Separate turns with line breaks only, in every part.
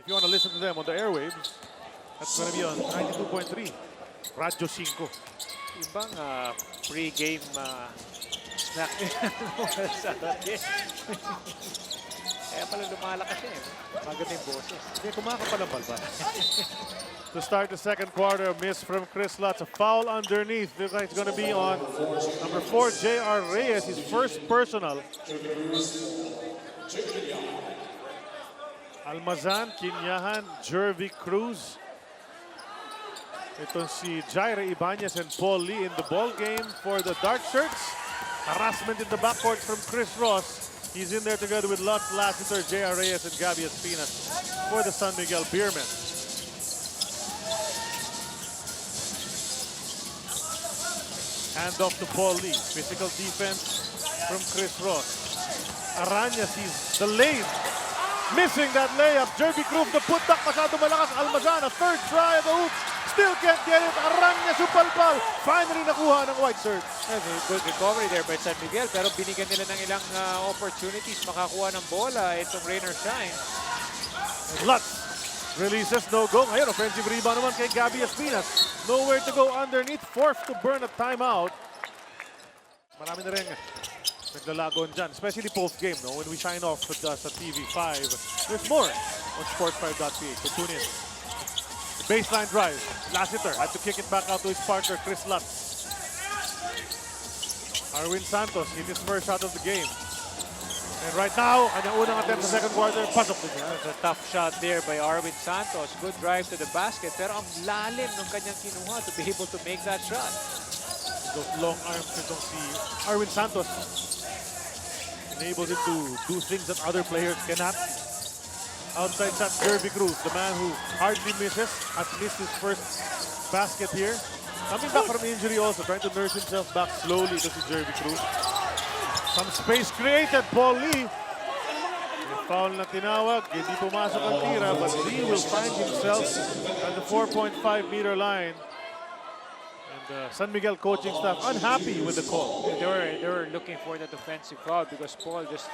you want to listen to them on the airwaves, that's going to be on 92.3. Radyo 5.
Ibang pre-game snack sa atin. Kaya pala lumalakas siya eh. Maganda yung boses.
Hindi, kumakapalambal ba? To start the second quarter, a miss from Chris Lutz. A foul underneath. Looks like it's going to be on number 4, J.R. Reyes, his first personal. Almazan, Kinyahan, Jervy Cruz. Ito si Jaire Ibanez and Paul Lee in the ball game for the Dark Shirts. Harassment in the backcourt from Chris Ross. He's in there together with Lutz, Lassiter, J.R. Reyes, and Gabby Espinas for the San Miguel Beermen. Hand off to Paul Lee. Physical defense from Chris Ross. Aranya sees the lane. Missing that layup. Jervy Cruz, the putback, masyado malakas. Almazan, a third try at the hoop. Still can't get it. Aranya supalpal. Finally nakuha ng White Shirts.
Good recovery there by San Miguel, pero binigyan nila ng ilang opportunities makakuha ng bola itong rain or shine.
Lutz releases, no go. Ngayon, offensive rebound naman kay Gabby Espinas. Nowhere to go underneath. Forced to burn a timeout. Marami na rin naglalagon dyan, especially post-game, no? When we sign off sa TV5, there's more on sports5.ph. So tune in. The baseline drive. Lassiter had to kick it back out to his partner, Chris Lutz. Arwin Santos hit his first shot of the game. And right now, kanyang unang attempt sa second quarter, pasok din niya.
It's a tough shot there by Arwin Santos. Good drive to the basket, pero ang lalim ng kanyang kinuha to be able to make that shot.
Those long arms itong si Arwin Santos enables him to do things that other players cannot. Outside shot, Jervy Cruz, the man who hardly misses, has missed his first basket here. Coming back from injury also, trying to nurse himself back slowly to si Jervy Cruz. Some space created, Paul Lee. May foul na tinawag, hindi pumasok ang tira, but Lee will find himself at the 4.5-meter line. San Miguel coaching staff unhappy with the call.
They were looking for that offensive foul because Paul just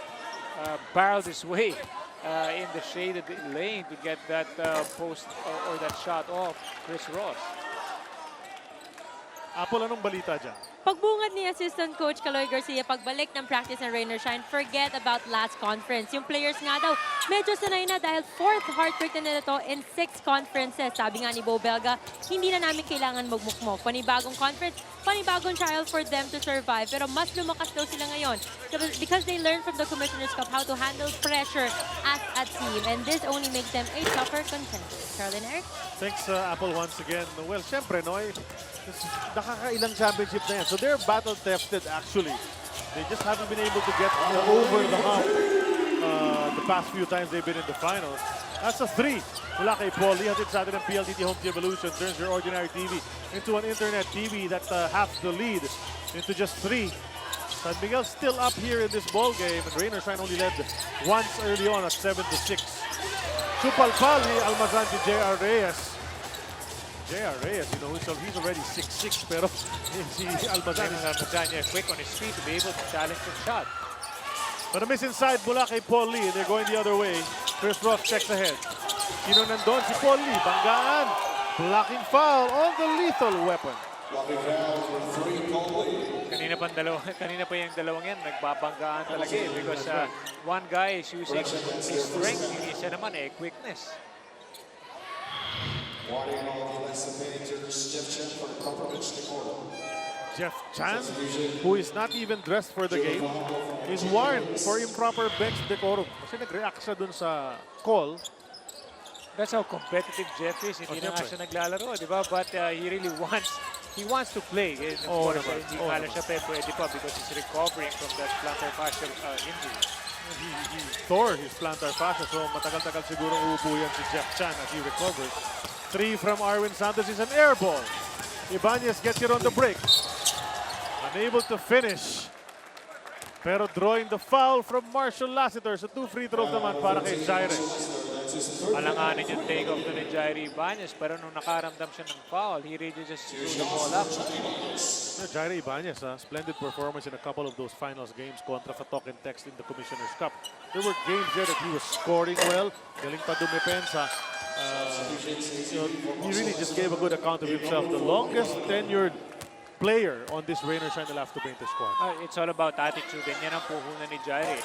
barreled his way in the shaded lane to get that post or that shot off Chris Ross.
Apple, anong balita dyan?
Pagbungad ni Assistant Coach Kaloy Garcia, pagbalik ng practice ng Rain or Shine, forget about last conference. Yung players nga daw, medyo sanay na dahil 4th heartbreak na nila to in 6 conferences. Sabi nga ni Bo Belga, hindi na namin kailangan magmukmok. Panibagong conference, panibagong trial for them to survive. Pero mas lumakas daw sila ngayon because they learned from the Commissioner's Cup how to handle pressure as a team. And this only makes them a tougher contender. Caroline Eric?
Thanks, Apple, once again. Well, syempre, no, nakakailang championship na yan. So they're battle-tested, actually. They just haven't been able to get over the hump the past few times they've been in the finals. That's a 3 mula kay Paul Lee. Hatid sa atin ng PLDT Home Team Evolution. Turns your ordinary TV into an internet TV that halves the lead into just 3. San Miguel still up here in this ball game, and Rain or Shine only led once early on at 7-6. Supalpal ni Almazan si J.R. Reyes. J.R. Reyes, you know, he's already 6'6", pero si Almazan is
quick on his feet to be able to challenge the shot.
But a miss inside mula kay Paul Lee. They're going the other way. Chris Ross checks ahead. Sino nandun? Si Paul Lee. Banggaan. Blocking foul on the lethal weapon.
Kanina pa yung dalawang yan, nagbabanggaan talaga eh. Because one guy is using his strength, yung isa naman quickness.
Jeff Chan, who is not even dressed for the game, is warned for improper bench decorum. Kasi nag-react siya dun sa call.
That's how competitive Jeff is. Hindi na nga siya naglalaro, di ba? But he really wants to play. Hindi kala siya pwede pa because he's recovering from that plantar fascia injury.
He tore his plantar fascia, so matagal-tagal siguro uupo yan si Jeff Chan as he recovers. 3 from Arwin Santos is an air ball. Ibanez gets it on the break. Unable to finish. Pero drawing the foul from Marshall Lassiter. So 2 free throws naman para kay Jaire.
alanganin yung take-off to ni Jairi Ibanez. Pero nung nakaramdam siya ng foul, he really just threw the ball up.
Jairi Ibanez, splendid performance in a couple of those finals games contra Fatok and Tex in the Commissioner's Cup. There were games there that he was scoring well, galing pa dumepensa. He really just gave a good account of himself. The longest tenured player on this Rain or Shine El After Painter squad.
It's all about attitude, and yan ang puhunan ni Jairi.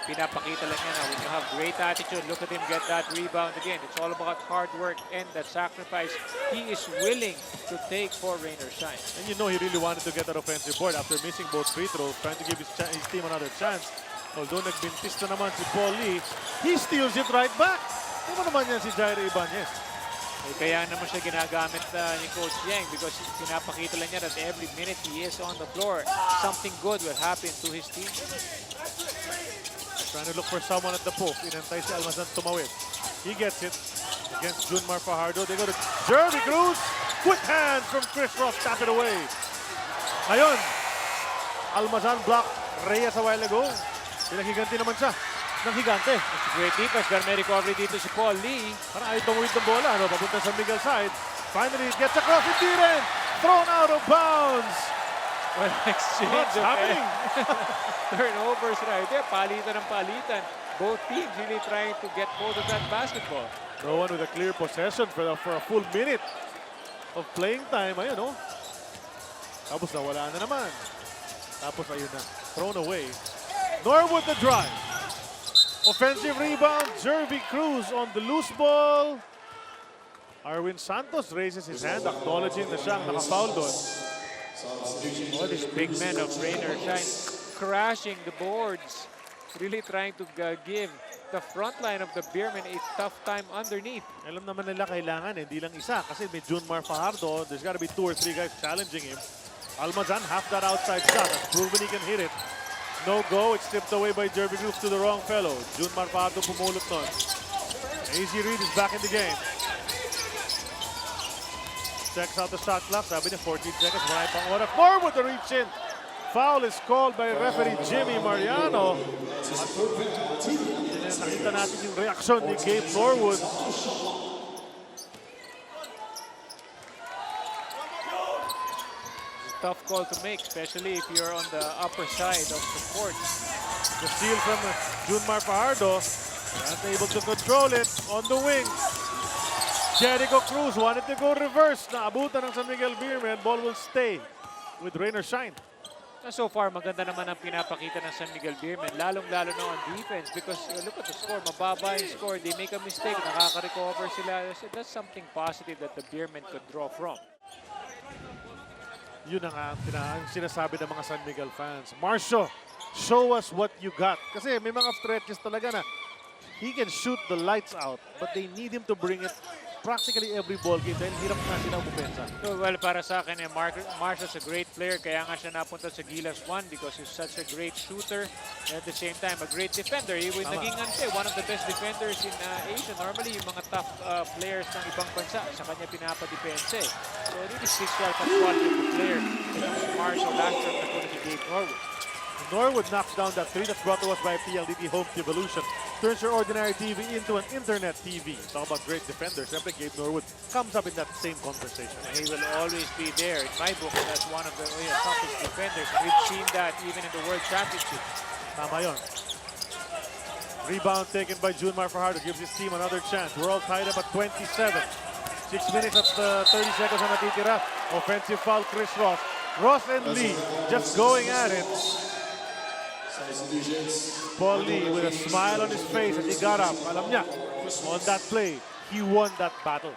Pinapakita lang niya na when you have great attitude, look at him get that rebound again. It's all about hard work and that sacrifice he is willing to take for Rain or Shine.
And you know he really wanted to get that offensive board after missing both free throws, trying to give his team another chance. Although nagbintis na naman si Paul Lee, he steals it right back. Ano naman yan si Jairi Ibanez?
Eh, kaya naman siya ginagamit ni Coach Yang because pinapakita lang niya that every minute he is on the floor, something good will happen to his team.
Trying to look for someone at the post. Inantay si Almazan tumawid. He gets it against Junmar Fajardo. They go to Jeremy Cruz. Quick hands from Chris Ross. Tap it away. Ngayon, Almazan block Reyes a while ago. Pinagiganti naman siya ng higante.
It's a great defense, pero may recovery dito si Paul Lee.
Parang ayaw tumawid ng bola. Papunta sa Miguel side. Finally, it gets across. Hindi rin. Thrown out of bounds.
Well, exchange
What's
of
happening?
turnovers right there. Palitan ng palitan. Both teams really trying to get hold of that basketball.
No one with a clear possession for a full minute of playing time. Ayun, no? Tapos nawala na naman. Tapos ayun na. Thrown away. Norwood the drive. Offensive rebound. Jervy Cruz on the loose ball. Arwin Santos raises his hand, acknowledging na siyang nakafoul doon.
Oh, this big man of Rain or Shine crashing the boards. Really trying to give the front line of the Beermen a tough time underneath.
Alam naman nila kailangan, hindi lang isa. Kasi may Junmar Fajardo, there's got to be 2 or 3 guys challenging him. Almazan, half that outside shot, has proven he can hit it. No go, it's tipped away by Jervy Cruz to the wrong fellow. Junmar Fajardo pumulot nun. Easy Reed is back in the game. Checks out the shot clock. Sabi niya 14 seconds. Marami pang oras. Norwood the reach in. Foul is called by referee Jimmy Mariano. At nakita natin yung reaksyon ni Gabe Norwood.
Tough call to make, especially if you're on the upper side of the court.
The steal from Junmar Fajardo. Not able to control it on the wing. Jericho Cruz wanted to go reverse. Naabutan ng San Miguel Beermen. Ball will stay with Rain or Shine.
So far, maganda naman ang pinapakita ng San Miguel Beermen, lalong-lalo na on defense because look at the score, mababa yung score, they make a mistake, nakaka-recover sila. That's something positive that the Beermen could draw from.
Yun ang sinasabi ng mga San Miguel fans. Marcio, show us what you got. Kasi may mga stretches talaga na he can shoot the lights out, but they need him to bring it practically every ball game dahil hirap na sila bupensa.
Well, para sa akin, Marcial's a great player. Kaya nga siya napunta sa Gilas 1 because he's such a great shooter and at the same time, a great defender. He was naging one of the best defenders in Asia. Normally, yung mga tough players ng ibang bansa, sa kanya pinapa-depense. So, it really speaks well for quality of the player. Marcial last time na ni Gabe Norwood.
Norwood knocks down that 3 that's brought to us by PLDT Home Evolution. Turns your ordinary TV into an internet TV. Talk about great defenders. Siyempre, Gabe Norwood comes up in that same conversation.
He will always be there. In my book, that's one of the toughest defenders. We've seen that even in the World Championship.
Tama yun. Rebound taken by Junmar Fajardo gives his team another chance. We're all tied up at 27. 6 minutes at 30 seconds na natitira. Offensive foul, Chris Ross. Ross and Lee just going at it. Paul Lee with a smile on his face as he got up. Alam niya, on that play, he won that battle.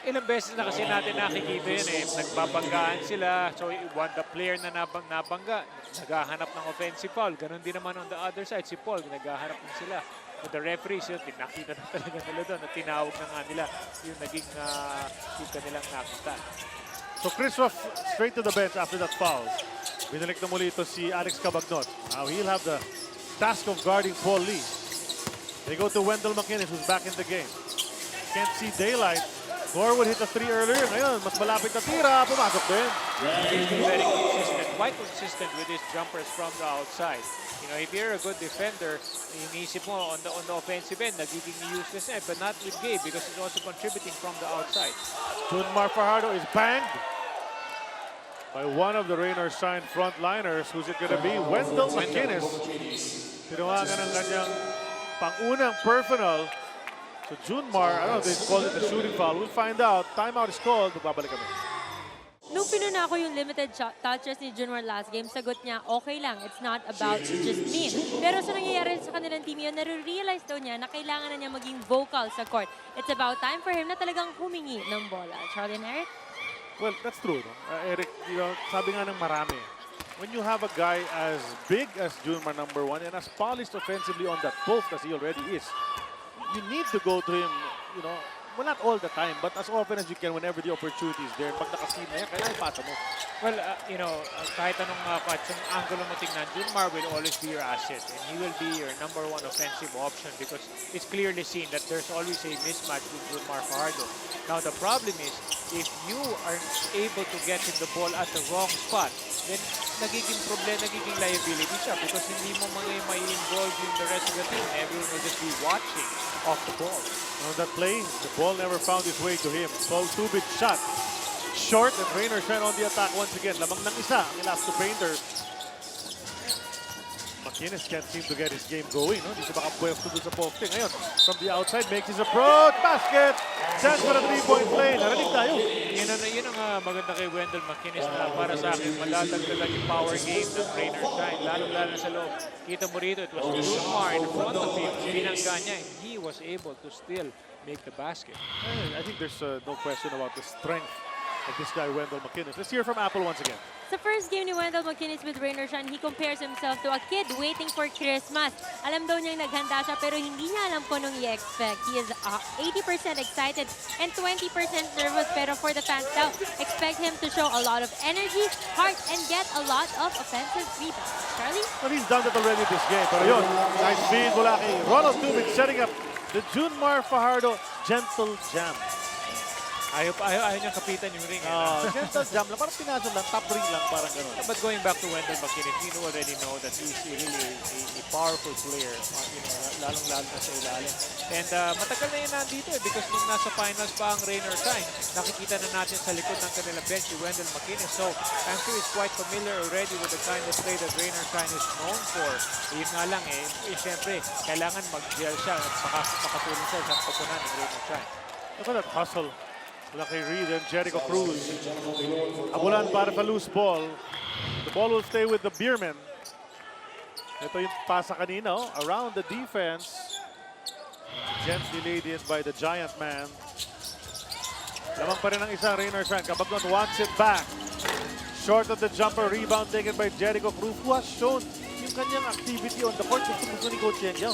Ilang beses na kasi natin nakikita yun nagbabanggaan sila. So the player na nabangga, naghahanap ng offensive foul. Ganon din naman on the other side, si Paul, naghahanap din sila. But the referees, yun, nakita na talaga nila doon na tinawag na nga nila yung naging yung kanilang nakita.
So Chris Ross straight to the bench after that foul. Binalik na muli ito si Alex Cabagnot. Now he'll have the task of guarding Paul Lee. They go to Wendell McInnes who's back in the game. Can't see daylight. Norwood hit a 3 earlier. Ngayon, mas malapit na tira. Pumasok din.
He's been very consistent quite consistent with his jumpers from the outside. You know, if you're a good defender, iniisip mo on the offensive end, nagiging useless na, but not with Gabe because he's also contributing from the outside.
Junmar Fajardo is banged by one of the Raynor Shine frontliners. Who's it gonna be? Wendell McInnes. Tinawagan ng kanyang pangunang personal. So Junmar, I don't know if they called it a shooting foul. We'll find out. Timeout is called. Magbabalik kami.
Nung pinuna ko yung limited touches ni Junmar last game, sagot niya, okay lang, it's not about just me. Pero sa nangyayari sa kanilang team yun, nare-realize daw niya na kailangan na niya maging vocal sa court. It's about time for him na talagang humingi ng bola. Charlie and Eric?
Well, that's true. No? Eric, you know, sabi nga ng marami, when you have a guy as big as Junmar #1 and as polished offensively on that post as he already is, you need to go to him, you know, well, not all the time, but as often as you can whenever the opportunity is there. Pag nakasin na yan, kailangan ipasa mo.
Well, you know, kahit anong angulo mo tingnan, Junmar will always be your asset and he will be your #1 offensive option because it's clearly seen that there's always a mismatch with Junmar Fajardo. Now, the problem is, if you are able to get him the ball at the wrong spot, then nagiging problem, nagiging liability siya because hindi mo may involve in the rest of the team. Everyone will just be watching off the ball.
On that play, the ball never found its way to him. So, two-bit shot. Short and Raynor Shine on the attack once again. Lamang ng isa ang Elasco Painters. McInnes can't seem to get his game going. No? Hindi siya makapwesto doon sa poste. Ngayon, from the outside, makes his approach. Basket! Chance for a three-point play. Narinig tayo.
Yun ang maganda kay Wendell McInnes na para sa akin, maladagdagan yung power game ng Raynor Shine. Lalo sa loob. Kita mo rito, it was Junmar in front of him. Binangga niya, and he was able to still make the basket.
I think there's no question about the strength of this guy, Wendell McInnes. Let's hear from Apple once again.
Sa first game ni Wendell McInnes with Raynor Shine, he compares himself to a kid waiting for Christmas. Alam daw niyang naghanda siya pero hindi niya alam kung anong i-expect. He is 80% excited and 20% nervous pero for the fans now, expect him to show a lot of energy, heart, and get a lot of offensive rebounds. Charlie?
Well, he's done that already this game. Pero yun, nice feed mula kay Ronald Tubig setting up the Junmar Fajardo gentle jam.
Ayaw niyang kapitan yung ring.
Gentle jam lang. Parang pinasok lang. Top ring lang. Parang gano'n.
But going back to Wendell McInnes, you already know that he's really a powerful player, you know, lalong-lalo na sa ilalim. And matagal na yun nandito because nung nasa finals pa ang Raynor Shine, nakikita na natin sa likod ng kanilang bench si Wendell McInnes. So, I'm sure he's quite familiar already with the kind of play that Raynor Shine is known for. Yun nga lang siyempre, kailangan mag-gel siya at makatulong siya sa koponan ng Raynor Shine.
Look at that hustle. Mula kay Reed and Jericho Cruz. Abulan para sa loose ball. The ball will stay with the Beerman. Ito yung pasa kanina, around the defense. Gently laid in by the giant man. Lamang pa rin ang isa, Raynor Shine. Kabagnon wants it back. Short of the jumper, rebound taken by Jericho Cruz, who has shown yung kanyang activity on the court. Gusto ni Coach Yan Yao.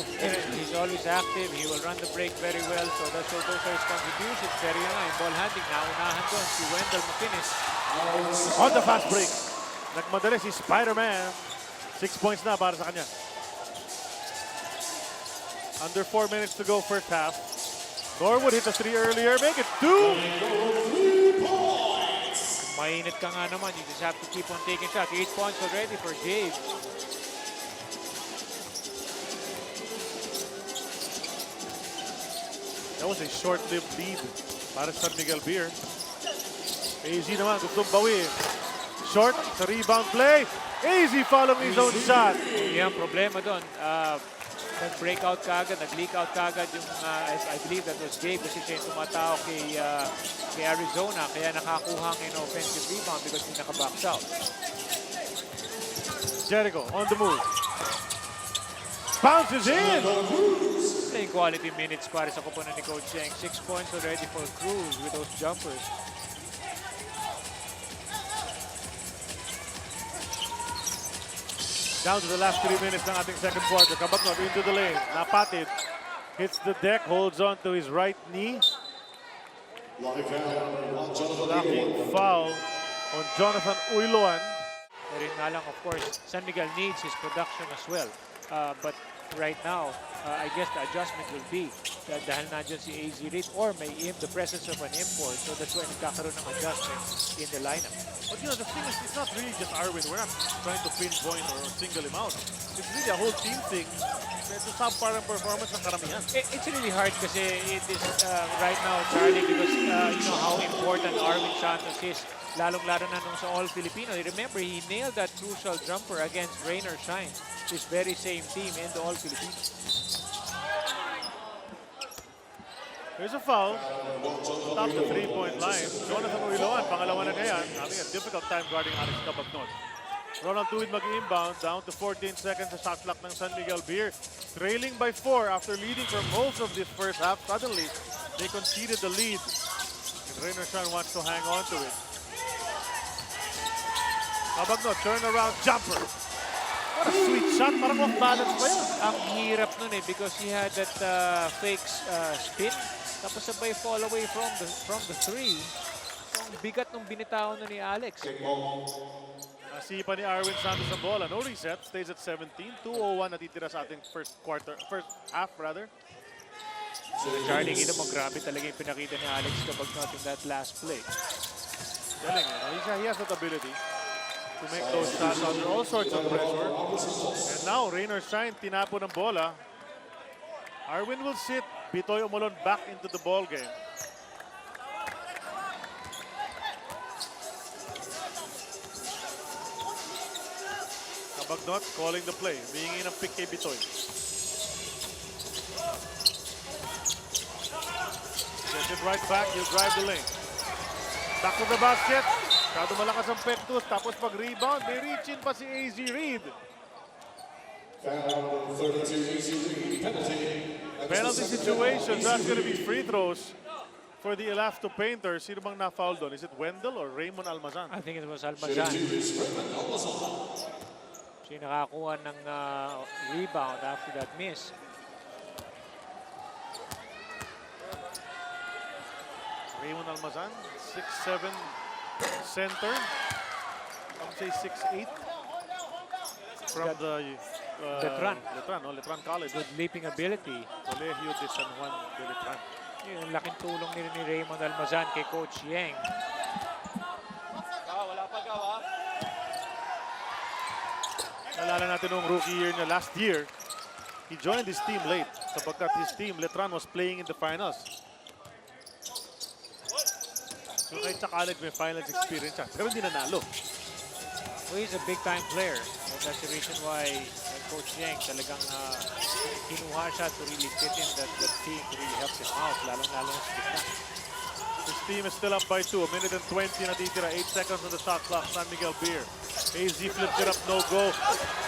He's always active. He will run the break very well. So those are his contributions. Pero yun nga, yung ball handling, naunahan doon si Wendell McInnes.
On the fast break. Nagmadali si Spider-Man. 6 points na para sa kanya. Under 4 minutes to go first half. Norwood hit a 3 earlier. Make it 2.
Mainit ka nga naman. You just have to keep on taking shots. 8 points already for Gabe.
That was a short-lived lead para sa San Miguel Beer. AZ naman, gustong bawi. Short sa rebound play. AZ following his own shot.
Yan, problema doon. Nag-break out kagad, nag-leak out kagad yung, I believe that was Gabe kasi siya yung tumatao kay Arizona. Kaya nakakuha ng offensive rebound because hindi naka-box out.
Jericho on the move. Bounces in.
Playing quality minutes para sa koponan ni Coach Cheng. 6 points already for Cruz with those jumpers.
Down to the last 3 minutes ng ating second quarter. Kabagnon into the lane. Napatid. Hits the deck. Holds on to his right knee. Laking foul on Jonathan Uyloan.
Pero yun nga lang, of course, San Miguel needs his production as well. But right now, I guess the adjustment will be dahil nandiyan si AZ Reed or may the presence of an import. So that's why nagkakaroon ng adjustment in the lineup.
But the thing is, it's not really just Arwin. We're not trying to pinpoint or single him out. It's really a whole team thing. It's a subpar performance ng karamihan.
It's really hard kasi it is right now, Charlie, because you know how important Arwin Santos is. Lalong-lalo na nung sa All-Filipino. Remember, he nailed that crucial jumper against Rainer Shine, this very same team in the All-Filipino.
There's a foul. Top the three-point line. Jonathan Uiloan, pangalawa na niya yan, having a difficult time guarding Alex Cabagnon. Ronald Tuwid mag-inbound, down to 14 seconds sa shot clock ng San Miguel Beer. Trailing by 4 after leading for most of this first half. Suddenly, they conceded the lead. And Rainer Shine wants to hang on to it. Cabagnon, turnaround jumper. What a sweet shot, parang off balance pa yun.
Ang hirap nun because he had that fake spin. Tapos sabay fall away from the three. So ang bigat nung binitaw nun ni Alex.
Nasipa ni Arwin Santos ang bola. No reset, stays at 17. 2:01 natitira sa ating first half rather.
Charlie, kita mo grabe talaga yung pinakita ni Alex kapag not in that last play.
Galing, he has that ability to make those shots under all sorts of pressure. And now, Rainer Shine, tinapo ng bola. Arwin will sit. Bitoy Umulon back into the ball game. Cabagnon calling the play. Humingi ng pick kay Bitoy. Gets it right back. He'll drive the lane. Back to the basket. Kado malakas ang Pectus. Tapos pag-rebound, may reach in pa si AZ Reed. Penalty situations. That's going to be free throws for the Elafto Painters. Sino bang na-foul doon? Is it Wendell or Raymond Almazan?
I think it was Almazan. Siya nakakuha ng rebound after that miss.
Raymond Almazan, 6'7" center. Some say 6'8" from the Letran College.
Good leaping ability.
Colegio de San Juan de Letran.
Yung laking tulong ni Raymond Almazan kay Coach Yang.
Nalala natin nung rookie year niya last year, he joined his team late sapagkat his team, Letran, was playing in the finals. So kahit sa college may finals experience siya, pero hindi nanalo.
Well, he's a big-time player. And that's the reason why Coach Yang talagang kinuha siya to really fit in that team to really help him out, lalong-lalo sa gitna.
His team is still up by 2. 1 minute and 20 natitira. 8 seconds on the shot clock. San Miguel Beer. AZ flips it up, no go.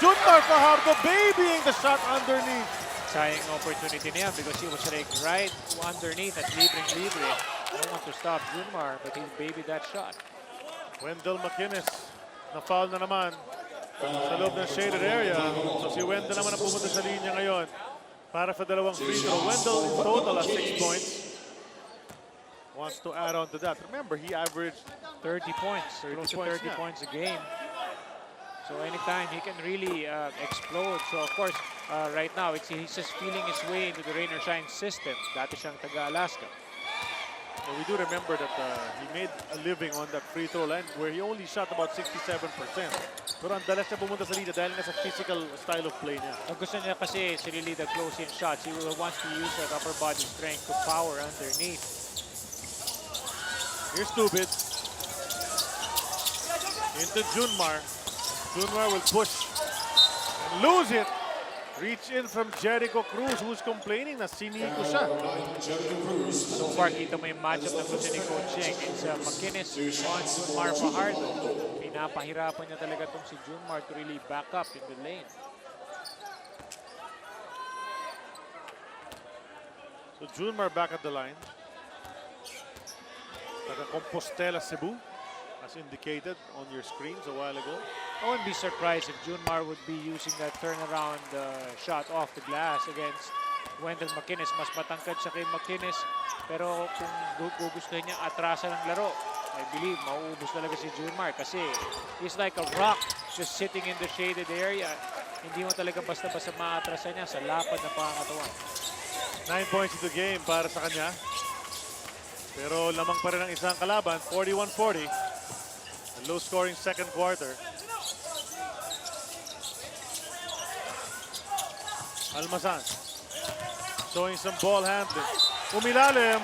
Junmar Fajardo babying the shot underneath.
Sayang opportunity niya because he was like right underneath at libre. No one to stop Junmar, but he babied that shot.
Wendell McInnes, na-foul na naman sa loob ng shaded area. So si Wendell naman ang pumunta sa linya ngayon para sa dalawang free throw. Wendell in total has 6 points. Wants to add on to that. Remember, he averaged
30 points, close to 30 points a game. So anytime he can really explode. So of course, right now he's just feeling his way into the Rainer Shine system. Dati siyang taga-Alaska.
So we do remember that he made a living on that free throw line where he only shot about 67%. Pero ang dalas niya pumunta sa linya dahil nga sa physical style of play niya.
Ang gusto niya kasi is really the close-in shots. He wants to use that upper body strength to power underneath.
Here's Stupid. Into Junmar. Junmar will push and lose it. Reach in from Jericho Cruz, who's complaining na siniko siya.
So far, kita mo yung matchup na gusto ni Coach Yang. It's McInnes on Junmar Fajardo. Pinapahirapan niya talaga itong si Junmar to really back up in the lane.
So Junmar back at the line. Taga Compostela, Cebu, as indicated on your screens a while ago.
I wouldn't be surprised if Junmar would be using that turnaround shot off the glass against Wendell McInnes. Mas matangkad siya kay McInnes. Pero kung gugustuhin niya atrasan ng laro, I believe mauubos talaga si Junmar kasi he's like a rock just sitting in the shaded area. hindi mo talaga basta-basta maatrasan niya sa lapad na pangatawan.
9 points into game para sa kanya. Pero lamang pa rin ang isang kalaban, 41-40. A low-scoring second quarter. Almazan showing some ball handling. Umilalim.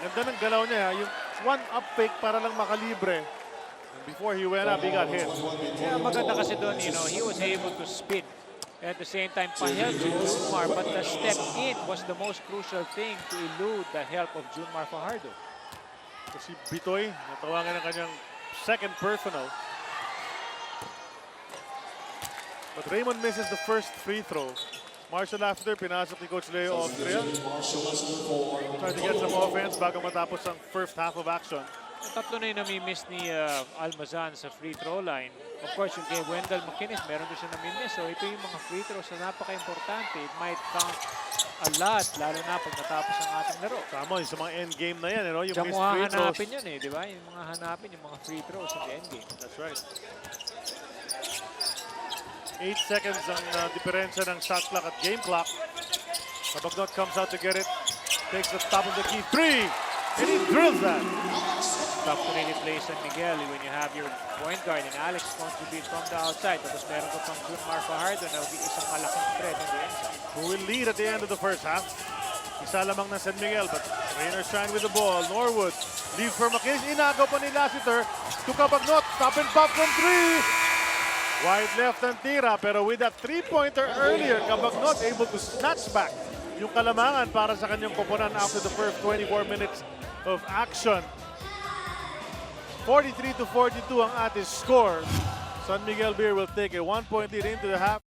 Ganda ng galaw niya. Yung one-up fake para lang makalibre. And before he went up, he got hit.
Yeah, maganda kasi doon, he was able to spin. At the same time, pa-help si Junmar, but the step in was the most crucial thing to elude the help of Junmar Fajardo.
Si Bitoy, natawangan ng kanyang second personal. But Raymond misses the first free throw. Marshall after, pinasok ni Coach Leo Austria. Trying to get some offense bago matapos ang first half of action.
Ang tatlo na yung nami-miss ni Almazan sa free throw line. Of course, yung kay Wendell McInnes, meron din siya nami-miss. So ito yung mga free throws na napaka-importante. It might count a lot, lalo na pag natapos ang ating laro.
Tama, yung sa mga endgame na yan, yung
Diyan
missed
mo
free throws.
hahanapin yun di ba? Yung mga hanapin, yung mga free throws in the endgame.
That's right. 8 seconds ang diferensya ng shot clock at game clock. Sabagnot comes out to get it. Takes the top of the key. 3! And he drills that.
Tough to really play San Miguel when you have your point guard and Alex contribute from the outside. Tapos meron ka pang Junmar Fajardo na isang malaking threat on the inside.
Who will lead at the end of the first half. Isa lamang ng San Miguel, but Rainer shine with the ball. Norwood leaves for McKinnis. Inagaw pa ni Lassiter to Cabagnot. Stop and pop from 3! Wide left ang tira, pero with that three-pointer earlier, Cabagnot able to snatch back yung kalamangan para sa kanyang koponan after the first 24 minutes of action. 43-42 ang ating score. San Miguel Beer will take a 1-point lead into the half.